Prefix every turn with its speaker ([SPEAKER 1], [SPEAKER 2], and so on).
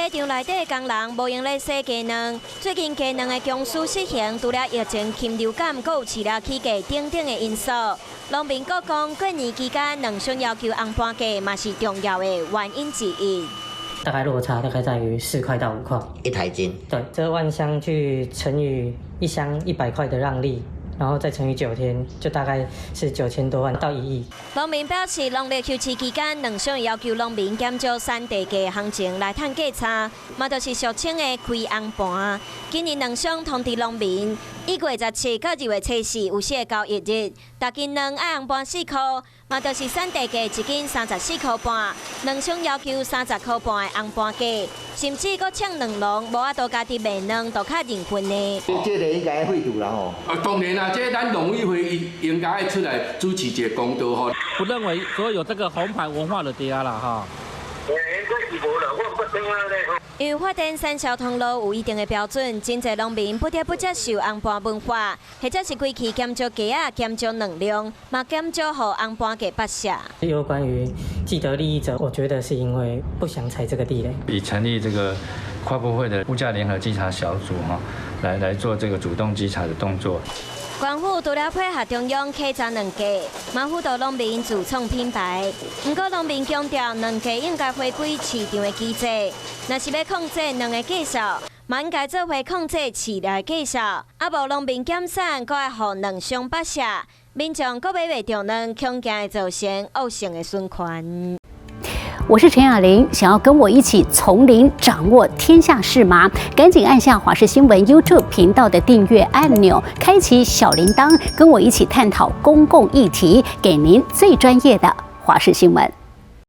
[SPEAKER 1] 工厂内底的工人无用咧洗鸡卵，最近鸡卵的供需失衡，除了疫情、禽流感，还有饲料起价等等的因素。农民各讲，过年期间卵箱要求红盘价，嘛是重要的原因之一。
[SPEAKER 2] 大概落差大概在于4块到5块
[SPEAKER 3] 一台斤。
[SPEAKER 2] 对，这万箱去乘以一箱100块的让利。然后再乘以9天，就大概是9000多万到1亿。
[SPEAKER 1] 农民表示，农历休市期间，卵箱要求农民减少产地价行情来赚价差，嘛就是俗称的开红盘。今年卵箱通知农民，1月17到2月14有4个交易日，一斤卵爱红盘4块，嘛就是产地价1斤34块半，卵箱要求30块半的红盘价，甚至搁抢卵笼，无法度家己卖卵，都较认份的。
[SPEAKER 4] 这个应该会堵啦吼。
[SPEAKER 5] 当然啦，这咱农委会应该出来主持一个公道吼。
[SPEAKER 6] 不认为所有这个红盘文化的跌啦哈。
[SPEAKER 1] 因为发展产销通路有一定的标准，真侪农民不得不接受红盘文化，或者是规期减少价啊、减少能量，嘛减少互红盘价发射。
[SPEAKER 2] 有关于既得利益者，我觉得是因为不想踩这个地雷。
[SPEAKER 7] 已成立这个跨部会的物价联合稽查小组哈，来做这个主动稽查的动作。
[SPEAKER 1] 官府除了配合中央客查两价，嘛辅导农民自创品牌。不过农民强调，两价应该回归市场的机制。若是要控制两个价数，嘛应该做回控制饲料的价数。啊无农民减产，搁会互卵箱发射，民众搁买袂着卵，恐惊会造成恶性的循环。
[SPEAKER 8] 我是陈雅玲，想要跟我一起从零掌握天下事吗？赶紧按下华视新闻 YouTube 频道的订阅按钮，开启小铃铛，跟我一起探讨公共议题，给您最专业的华视新闻。